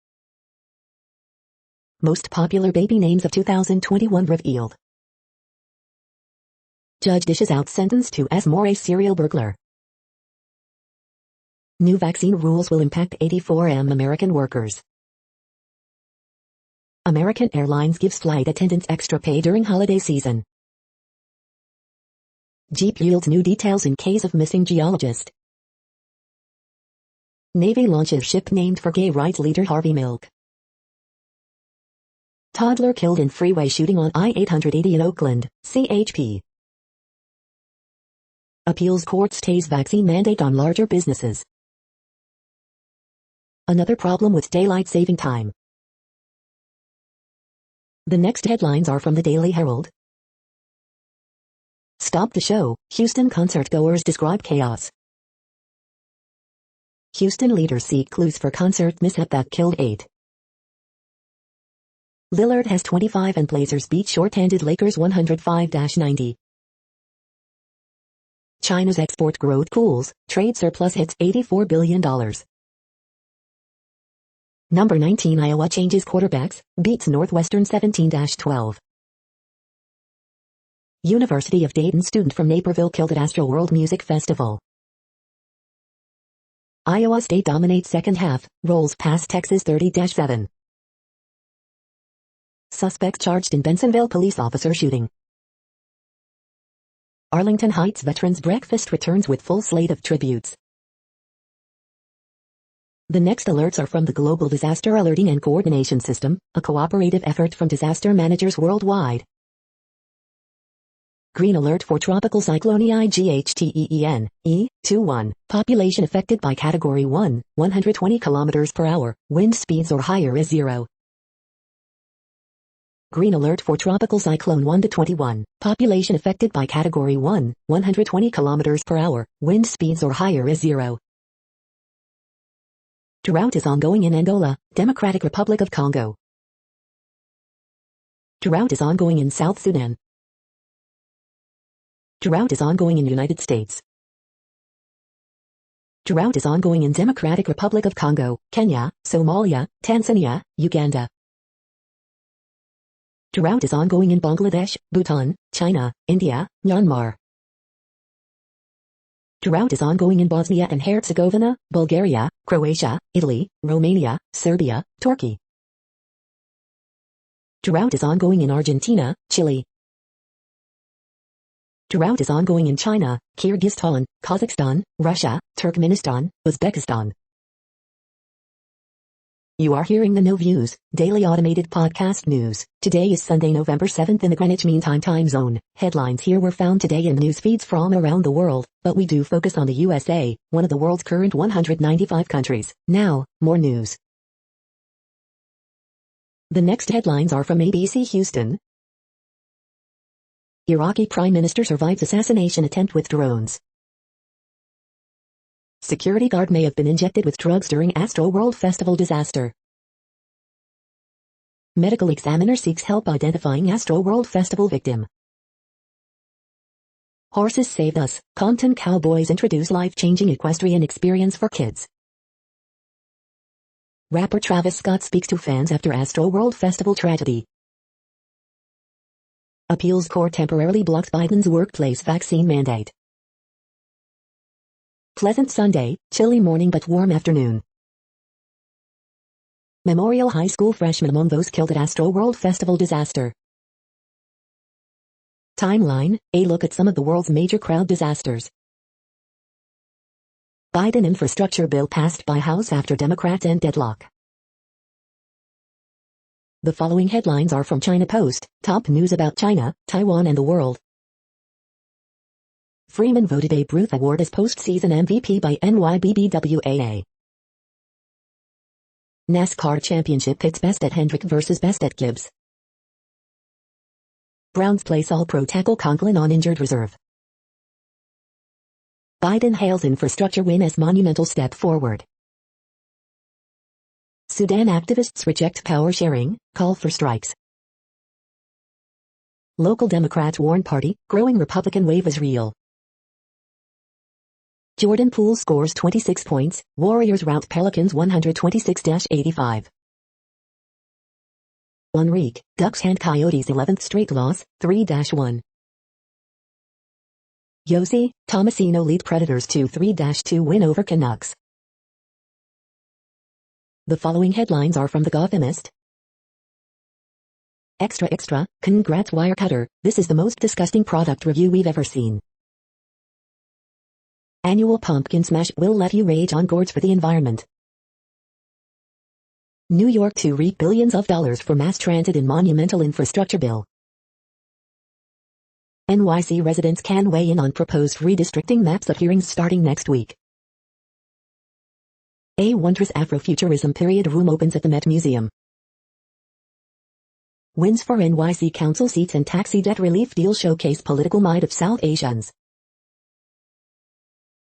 Most popular baby names of 2021 revealed. Judge dishes out sentence to S. Moray serial burglar. New vaccine rules will impact 84M American workers. American Airlines gives flight attendants extra pay during holiday season. Jeep yields new details in case of missing geologist. Navy launches ship named for gay rights leader Harvey Milk. Toddler killed in freeway shooting on I-880 in Oakland, CHP. Appeals court stays vaccine mandate on larger businesses. Another problem with daylight saving time. The next headlines are from the Daily Herald. Stop the show, Houston concertgoers describe chaos. Houston leaders seek clues for concert mishap that killed 8. Lillard has 25 and Blazers beat short-handed Lakers 105-90. China's export growth cools, trade surplus hits $84 billion. Number 19 Iowa changes quarterbacks, beats Northwestern 17-12. University of Dayton student from Naperville killed at Astral World Music Festival. Iowa State dominates second half, rolls past Texas 30-7. Suspects charged in Bensonville police officer shooting. Arlington Heights Veterans Breakfast returns with full slate of tributes. The next alerts are from the Global Disaster Alerting and Coordination System, a cooperative effort from disaster managers worldwide. Green alert for Tropical Cyclone Ightteen, E21, population affected by Category 1, 120 km per hour, wind speeds or higher is 0. Green alert for Tropical Cyclone 1-21, population affected by Category 1, 120 km per hour, wind speeds or higher is 0. Drought is ongoing in Angola, Democratic Republic of Congo. Drought is ongoing in South Sudan. Drought is ongoing in United States. Drought is ongoing in Democratic Republic of Congo, Kenya, Somalia, Tanzania, Uganda. Drought is ongoing in Bangladesh, Bhutan, China, India, Myanmar. Drought is ongoing in Bosnia and Herzegovina, Bulgaria, Croatia, Italy, Romania, Serbia, Turkey. Drought is ongoing in Argentina, Chile. Drought is ongoing in China, Kyrgyzstan, Kazakhstan, Russia, Turkmenistan, Uzbekistan. You are hearing the No Views, daily automated podcast news. Today is Sunday, November 7th in the Greenwich Mean Time zone. Headlines here were found today in news feeds from around the world, but we do focus on the USA, one of the world's current 195 countries. Now, more news. The next headlines are from ABC Houston. Iraqi Prime Minister survives assassination attempt with drones. Security guard may have been injected with drugs during Astral World Festival disaster. Medical examiner seeks help identifying Astral World Festival victim. Horses saved us. Compton Cowboys introduce life-changing equestrian experience for kids. Rapper Travis Scott speaks to fans after Astral World Festival tragedy. Appeals court temporarily blocks Biden's workplace vaccine mandate. Pleasant Sunday, chilly morning but warm afternoon. Memorial High School freshman among those killed at Astral World Festival disaster. Timeline, a look at some of the world's major crowd disasters. Biden infrastructure bill passed by House after Democrats end deadlock. The following headlines are from China Post, top news about China, Taiwan and the world. Freeman voted Babe Ruth Award as postseason MVP by NYBBWAA. NASCAR Championship pits Best at Hendrick versus Best at Gibbs. Browns place All-Pro tackle Conklin on injured reserve. Biden hails infrastructure win as monumental step forward. Sudan activists reject power sharing, call for strikes. Local Democrats warn party, growing Republican wave is real. Jordan Poole scores 26 points, Warriors rout Pelicans 126-85. Enrique, Ducks hand Coyotes 11th straight loss, 3-1. Yossi, Tomasino lead Predators 2-3-2 win over Canucks. The following headlines are from The Gothamist. Extra extra, congrats Wirecutter, this is the most disgusting product review we've ever seen. Annual pumpkin smash will let you rage on gourds for the environment. New York to reap billions of dollars for mass transit in monumental infrastructure bill. NYC residents can weigh in on proposed redistricting maps at hearings starting next week. A wondrous Afrofuturism period room opens at the Met Museum. Wins for NYC council seats and taxi debt relief deal showcase political might of South Asians.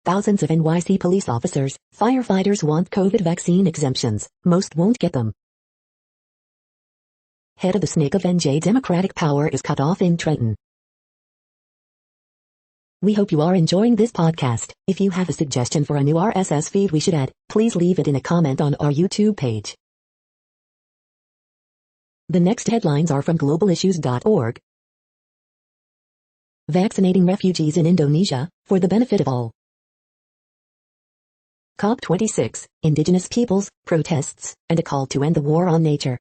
Thousands of NYC police officers, firefighters want COVID vaccine exemptions, most won't get them. Head of the snake of NJ Democratic power is cut off in Trenton. We hope you are enjoying this podcast. If you have a suggestion for a new RSS feed we should add, please leave it in a comment on our YouTube page. The next headlines are from globalissues.org. Vaccinating refugees in Indonesia, for the benefit of all. COP26, Indigenous Peoples, Protests, and a Call to End the War on Nature.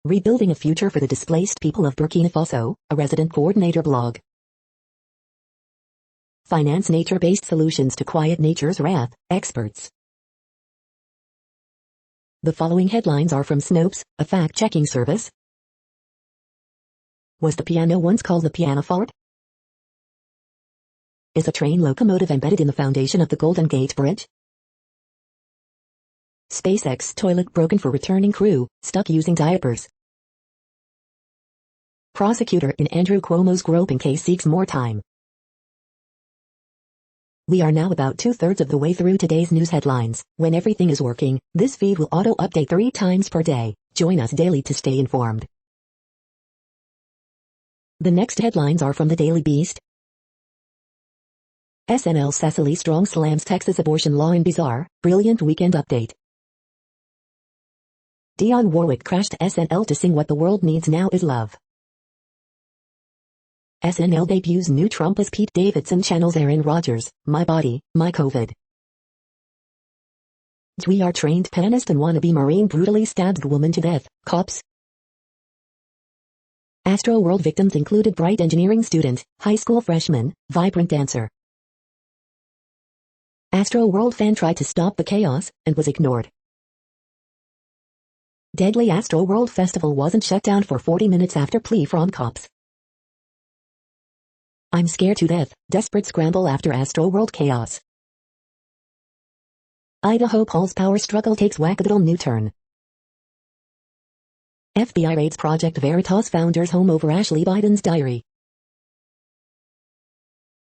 Rebuilding a Future for the Displaced People of Burkina Faso, a resident coordinator blog. Finance nature-based solutions to quiet nature's wrath, experts. The following headlines are from Snopes, a fact-checking service. Was the piano once called the pianoforte? Is a train locomotive embedded in the foundation of the Golden Gate Bridge? SpaceX toilet broken for returning crew, stuck using diapers. Prosecutor in Andrew Cuomo's groping case seeks more time. We are now about 2/3 of the way through today's news headlines. When everything is working, this feed will auto-update 3 times per day. Join us daily to stay informed. The next headlines are from the Daily Beast. SNL Cecily Strong slams Texas abortion law in bizarre, brilliant weekend update. Dionne Warwick crashed SNL to sing What the World Needs Now Is Love. SNL debuts new Trump as Pete Davidson channels Aaron Rodgers, My Body, My COVID. We are trained pianist and wannabe Marine brutally stabbed woman to death, cops. Astral World victims included bright engineering student, high school freshman, vibrant dancer. Astral World fan tried to stop the chaos, and was ignored. Deadly Astral World Festival wasn't shut down for 40 minutes after plea from cops. I'm scared to death, desperate scramble after Astral World chaos. Idaho Paul's power struggle takes wackadoodle new turn. FBI raids Project Veritas founder's home over Ashley Biden's diary.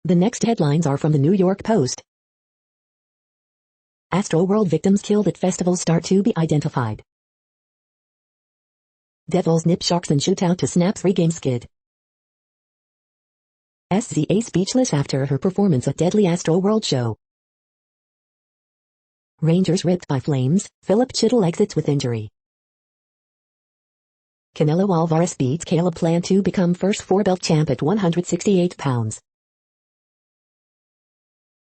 The next headlines are from the New York Post. Astral World victims killed at festival start to be identified. Devils nip sharks and shootout to Snap's regame skid. SZA speechless after her performance at Deadly Astral World show. Rangers ripped by flames, Philip Chittle exits with injury. Canelo Alvarez beats Caleb Plant to become first four-belt champ at 168 pounds.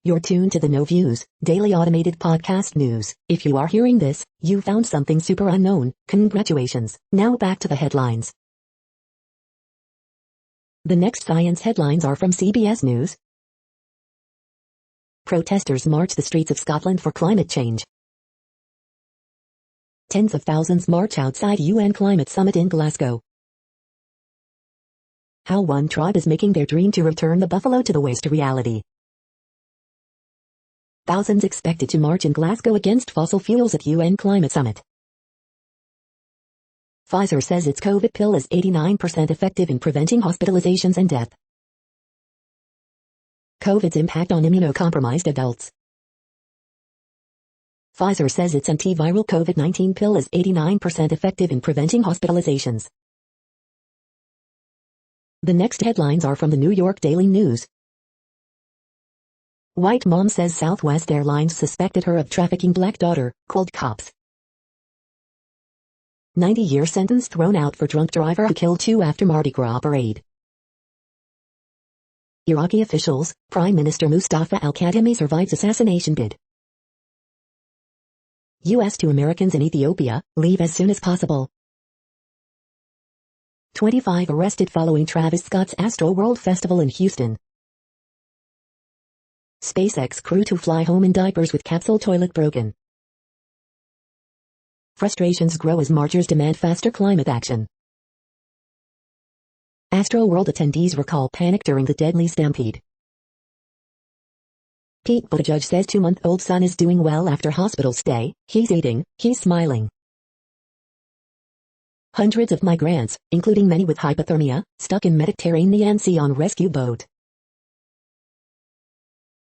You're tuned to the No Views, daily automated podcast news. If you are hearing this, you found something super unknown. Congratulations. Now back to the headlines. The next science headlines are from CBS News. Protesters march the streets of Scotland for climate change. Tens of thousands march outside UN climate summit in Glasgow. How one tribe is making their dream to return the buffalo to the waste a reality. Thousands expected to march in Glasgow against fossil fuels at UN climate summit. Pfizer says its COVID pill is 89% effective in preventing hospitalizations and death. COVID's impact on immunocompromised adults. Pfizer says its antiviral COVID-19 pill is 89% effective in preventing hospitalizations. The next headlines are from the New York Daily News. White mom says Southwest Airlines suspected her of trafficking black daughter, called cops. 90-year sentence thrown out for drunk driver who killed 2 after Mardi Gras parade. Iraqi officials, Prime Minister Mustafa al-Kadhimi survives assassination bid. U.S. to Americans in Ethiopia, leave as soon as possible. 25 arrested following Travis Scott's Astral World Festival in Houston. SpaceX crew to fly home in diapers with capsule toilet broken. Frustrations grow as marchers demand faster climate action. Astral World attendees recall panic during the deadly stampede. Pete Buttigieg says 2-month-old son is doing well after hospital stay. He's eating, he's smiling. Hundreds of migrants, including many with hypothermia, stuck in Mediterranean Sea on rescue boat.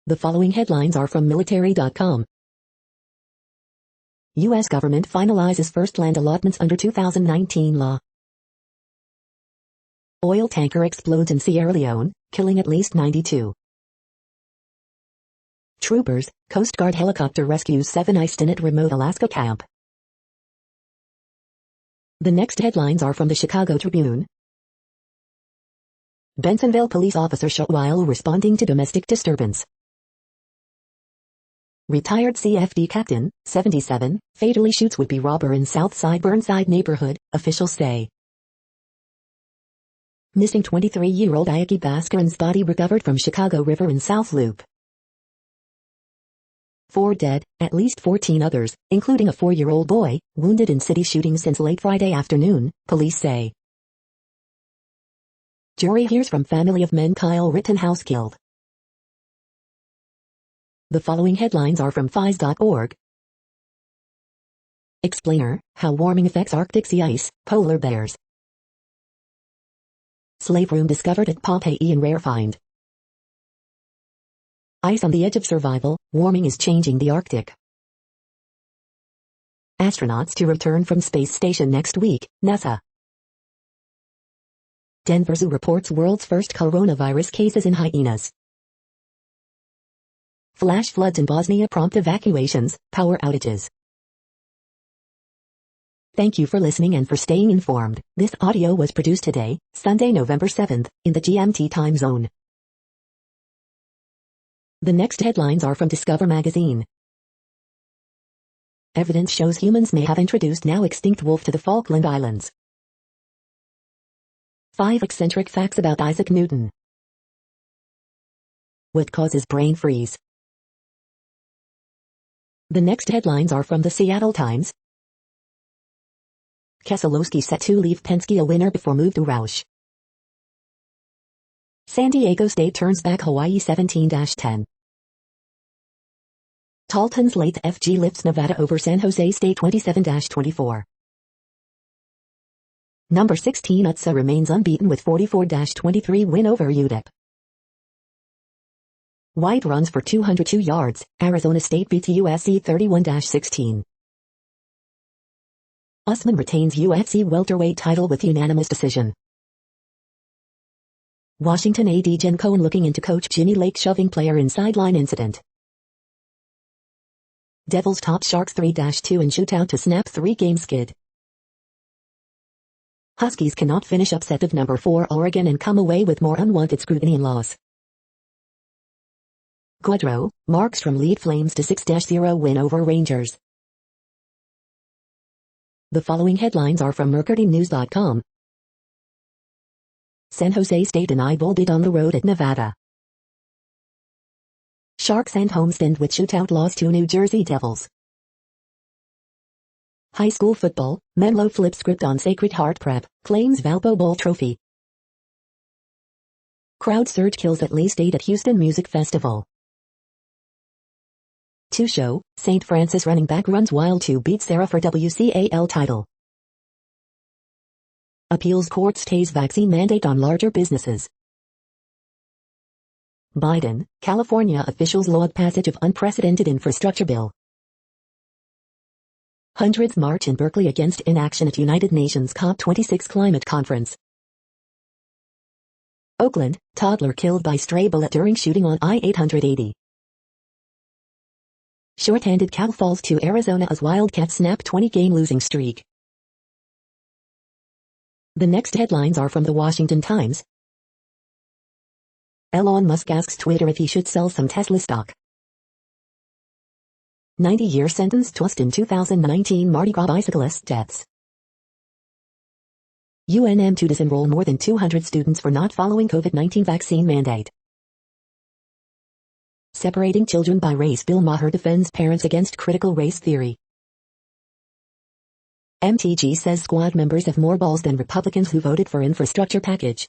The following headlines are from military.com. U.S. government finalizes first land allotments under 2019 law. Oil tanker explodes in Sierra Leone, killing at least 92. Troopers, Coast Guard helicopter rescues 7 iced-in at remote Alaska camp. The next headlines are from the Chicago Tribune. Bensonville police officer shot while responding to domestic disturbance. Retired CFD captain, 77, fatally shoots would-be robber in Southside Burnside neighborhood, officials say. Missing 23-year-old Ayaki Bhaskaran's body recovered from Chicago River in South Loop. 4 dead, at least 14 others, including a 4-year-old boy, wounded in city shooting since late Friday afternoon, police say. Jury hears from family of men Kyle Rittenhouse killed. The following headlines are from FIS.org. Explainer, how warming affects Arctic sea ice, polar bears. Slave room discovered at Pompeii in rare find. Ice on the edge of survival, warming is changing the Arctic. Astronauts to return from space station next week, NASA. Denver Zoo reports world's first coronavirus cases in hyenas. Flash floods in Bosnia prompt evacuations, power outages. Thank you for listening and for staying informed. This audio was produced today, Sunday, November 7th, in the GMT time zone. The next headlines are from Discover magazine. Evidence shows humans may have introduced now extinct wolf to the Falkland Islands. 5 eccentric facts about Isaac Newton. What causes brain freeze? The next headlines are from the Seattle Times. Keselowski set to leave Penske a winner before move to Roush. San Diego State turns back Hawaii 17-10. Talton's late FG lifts Nevada over San Jose State 27-24. Number 16 UTSA remains unbeaten with 44-23 win over UTEP. White runs for 202 yards, Arizona State beats USC 31-16. Usman retains UFC welterweight title with unanimous decision. Washington AD Jen Cohen looking into coach Jimmy Lake shoving player in sideline incident. Devils top Sharks 3-2 in shootout to snap 3-game skid. Huskies cannot finish upset of number 4 Oregon and come away with more unwanted scrutiny and loss. Gaudreau, Markstrom lead Flames to 6-0 win over Rangers. The following headlines are from MercuryNews.com. San Jose State deny bowl bid on the road at Nevada. Sharks end homestand with shootout loss to New Jersey Devils. High school football, Menlo flip script on Sacred Heart Prep, claims Valpo Bowl trophy. Crowd surge kills at least 8 at Houston Music Festival. 2 show, St. Francis running back runs wild to beat Sarah for WCAL title. Appeals court stays vaccine mandate on larger businesses. Biden, California officials laud passage of unprecedented infrastructure bill. Hundreds march in Berkeley against inaction at United Nations COP26 climate conference. Oakland, toddler killed by stray bullet during shooting on I-880. Short-handed cow falls to Arizona as Wildcats snap 20-game losing streak. The next headlines are from the Washington Times. Elon Musk asks Twitter if he should sell some Tesla stock. 90-year sentence tossed in 2019 Mardi Gras bicyclist deaths. UNM2 disenroll more than 200 students for not following COVID-19 vaccine mandate. Separating children by race bill Maher defends parents against critical race theory. MTG says squad members have more balls than Republicans who voted for infrastructure package.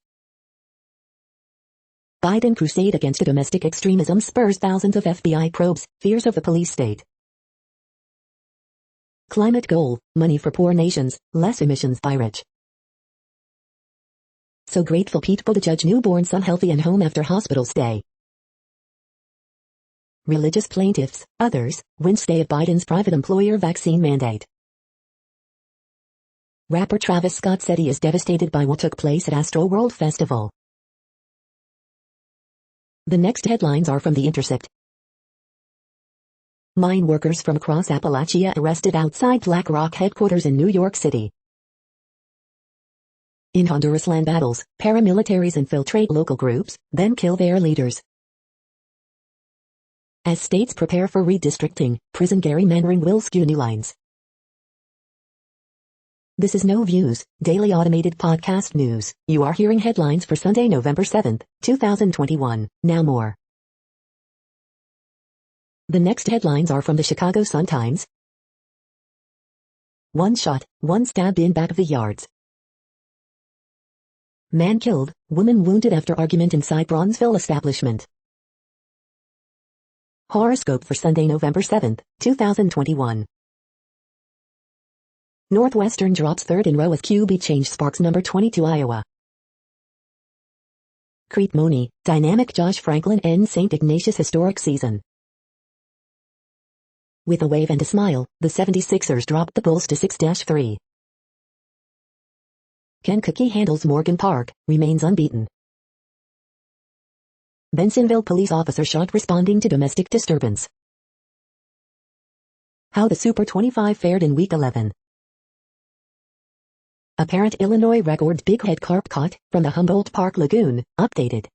Biden crusade against domestic extremism spurs thousands of FBI probes, fears of the police state. Climate goal, money for poor nations, less emissions by rich. So grateful Pete Buttigieg newborn son healthy and home after hospital stay. Religious plaintiffs, others, win stay of Biden's private employer vaccine mandate. Rapper Travis Scott said he is devastated by what took place at Astral World Festival. The next headlines are from The Intercept. Mine workers from across Appalachia arrested outside BlackRock headquarters in New York City. In Honduras land battles, paramilitaries infiltrate local groups, then kill their leaders. As states prepare for redistricting, prison gerrymandering will skew new lines. This is No Views, daily automated podcast news. You are hearing headlines for Sunday, November 7th, 2021. Now more. The next headlines are from the Chicago Sun-Times. One shot, one stabbed in back of the yards. Man killed, woman wounded after argument inside Bronzeville establishment. Horoscope for Sunday, November 7th, 2021. Northwestern drops third in row as QB change sparks number 22 Iowa. Crete Money, dynamic Josh Franklin ends St. Ignatius historic season. With a wave and a smile, the 76ers dropped the Bulls to 6-3. Kankakee handles Morgan Park, remains unbeaten. Bensonville police officer shot responding to domestic disturbance. How the Super 25 fared in Week 11. Apparent Illinois record big head carp caught from the Humboldt Park Lagoon, updated.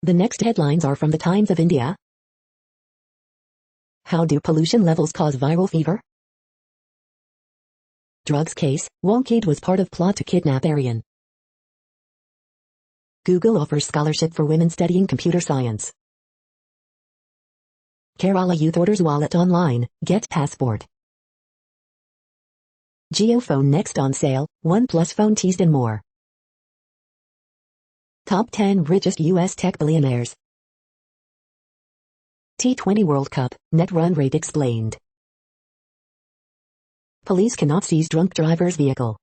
The next headlines are from the Times of India. How do pollution levels cause viral fever? Drugs case, Wonkid was part of plot to kidnap Aryan. Google offers scholarship for women studying computer science. Kerala youth orders wallet online, get passport. Geophone next on sale, OnePlus phone teased and more. Top 10 richest U.S. tech billionaires. T20 World Cup, net run rate explained. Police cannot seize drunk driver's vehicle.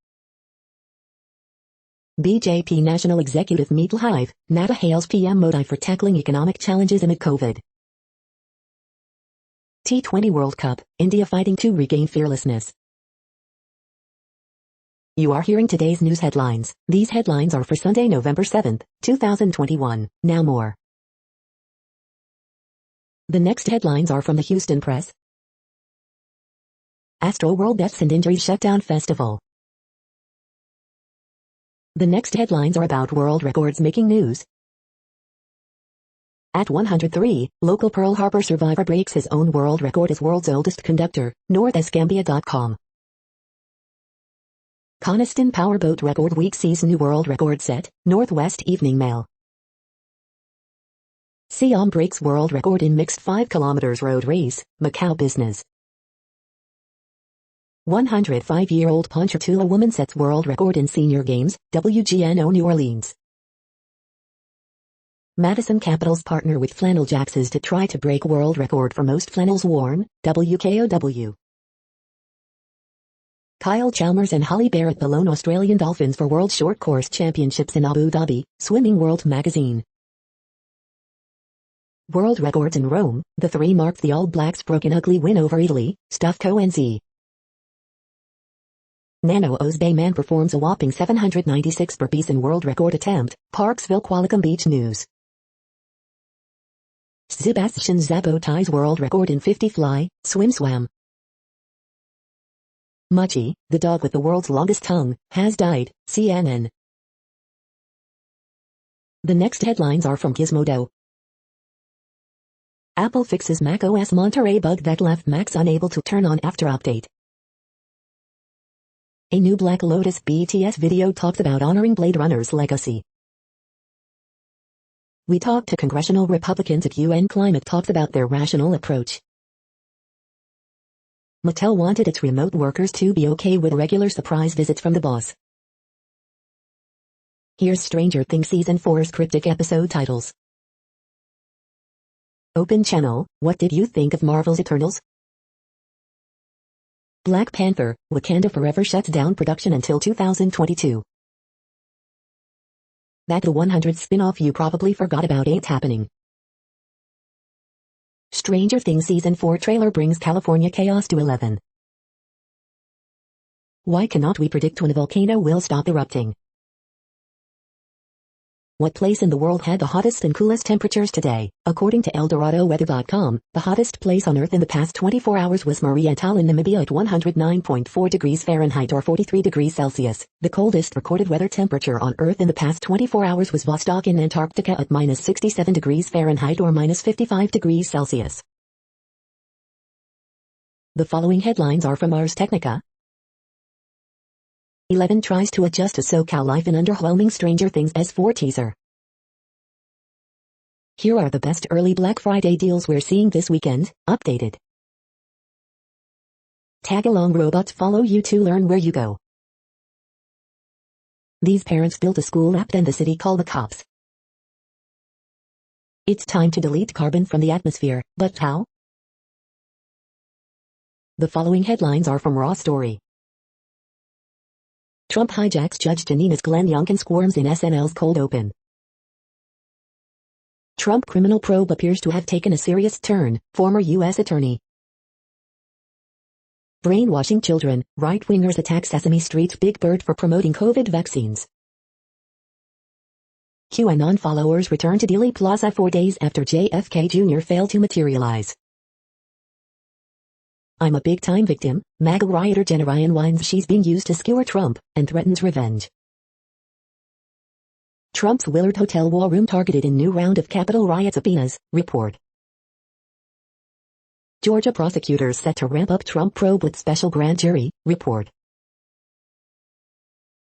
BJP National Executive meet live, Nada hails PM Modi for tackling economic challenges amid COVID. T20 World Cup, India fighting to regain fearlessness. You are hearing today's news headlines. These headlines are for Sunday, November 7th, 2021. Now more. The next headlines are from the Houston Press. Astral World Deaths and Injuries Shutdown Festival. The next headlines are about world records making news. At 103, local Pearl Harbor survivor breaks his own world record as world's oldest conductor, NorthSgambia.com. Coniston Powerboat Record Week sees new world record set, Northwest Evening Mail. Siam breaks world record in mixed 5 km road race, Macau business. 105-year-old Ponchatoula woman sets world record in senior games, WGNO New Orleans. Madison Capitals partner with flannel jackses to try to break world record for most flannels worn, WKOW. Kyle Chalmers and Holly Barrett below Australian Dolphins for World Short Course Championships in Abu Dhabi, Swimming World magazine. World records in Rome, the three marked the All Blacks' broken ugly win over Italy, Stufco NZ. Nano Osbe man performs a whopping 796 burpees in world record attempt, Parksville Qualicum Beach News. Sebastian Zabo ties world record in 50 fly, swim. Machi, the dog with the world's longest tongue, has died, CNN. The next headlines are from Gizmodo. Apple fixes macOS Monterey bug that left Macs unable to turn on after update. A new Black Lotus BTS video talks about honoring Blade Runner's legacy. We talked to congressional Republicans at UN climate talks about their rational approach. Mattel wanted its remote workers to be okay with regular surprise visits from the boss. Here's Stranger Things Season 4's cryptic episode titles. Open Channel, what did you think of Marvel's Eternals? Black Panther, Wakanda Forever shuts down production until 2022. That the 100 spin-off you probably forgot about ain't happening. Stranger Things Season 4 trailer brings California chaos to 11. Why cannot we predict when a volcano will stop erupting? What place in the world had the hottest and coolest temperatures today? According to ElDoradoWeather.com, the hottest place on Earth in the past 24 hours was Mariatal in Namibia at 109.4 degrees Fahrenheit or 43 degrees Celsius. The coldest recorded weather temperature on Earth in the past 24 hours was Vostok in Antarctica at minus 67 degrees Fahrenheit or minus 55 degrees Celsius. The following headlines are from Ars Technica. 11 tries to adjust to SoCal life in underwhelming Stranger Things S4 teaser. Here are the best early Black Friday deals we're seeing this weekend, updated. Tag-along robots follow you to learn where you go. These parents built a school app and the city called the cops. It's time to delete carbon from the atmosphere, but how? The following headlines are from Raw Story. Trump hijacks Judge Janina's Glenn Young and squirms in SNL's cold open. Trump criminal probe appears to have taken a serious turn, former U.S. attorney. Brainwashing children, right-wingers attack Sesame Street's Big Bird for promoting COVID vaccines. QAnon followers return to Dealey Plaza 4 days after JFK Jr. failed to materialize. I'm a big-time victim, MAGA rioter Jenna Ryan whines she's being used to skewer Trump, and threatens revenge. Trump's Willard Hotel war room targeted in new round of Capitol riot subpoenas, report. Georgia prosecutors set to ramp up Trump probe with special grand jury, report.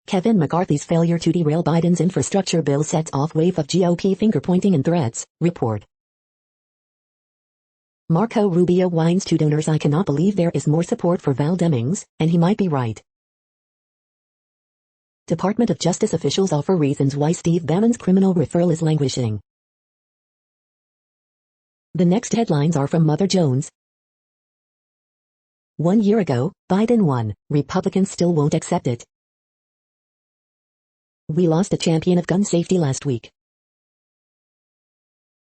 Kevin McCarthy's failure to derail Biden's infrastructure bill sets off wave of GOP finger-pointing and threats, report. Marco Rubio whines to donors I cannot believe there is more support for Val Demings, and he might be right. Department of Justice officials offer reasons why Steve Bannon's criminal referral is languishing. The next headlines are from Mother Jones. 1 year ago, Biden won, Republicans still won't accept it. We lost a champion of gun safety last week.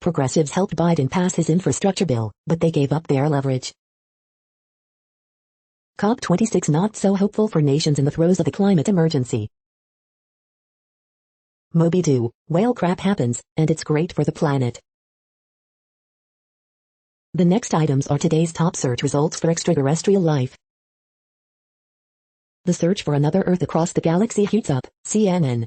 Progressives helped Biden pass his infrastructure bill, but they gave up their leverage. COP26 not so hopeful for nations in the throes of the climate emergency. Moby-Doo, whale crap happens, and it's great for the planet. The next items are today's top search results for extraterrestrial life. The search for another Earth across the galaxy heats up, CNN.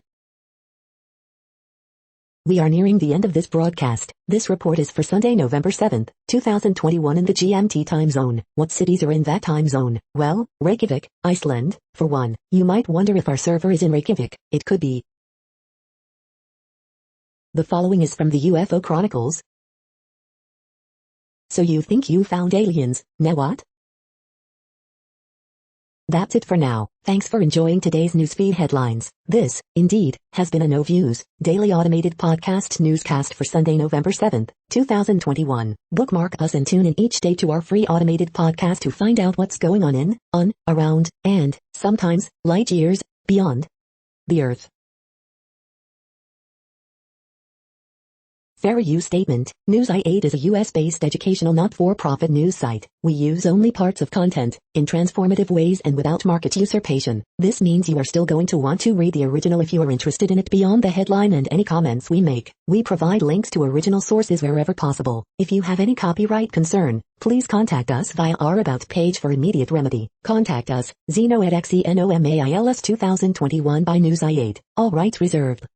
We are nearing the end of this broadcast. This report is for Sunday, November 7th, 2021 in the GMT time zone. What cities are in that time zone? Well, Reykjavik, Iceland, for one. You might wonder if our server is in Reykjavik. It could be. The following is from the UFO Chronicles. So you think you found aliens, now what? That's it for now. Thanks for enjoying today's newsfeed headlines. This, indeed, has been a No Views, daily automated podcast newscast for Sunday, November 7th, 2021. Bookmark us and tune in each day to our free automated podcast to find out what's going on, around, and, sometimes, light years, beyond the Earth. Fair use statement. News i8 is a US-based educational not-for-profit news site. We use only parts of content, in transformative ways and without market usurpation. This means you are still going to want to read the original if you are interested in it beyond the headline and any comments we make. We provide links to original sources wherever possible. If you have any copyright concern, please contact us via our About page for immediate remedy. Contact us, Zeno at XENOMAILS 2021 by News i8. All rights reserved.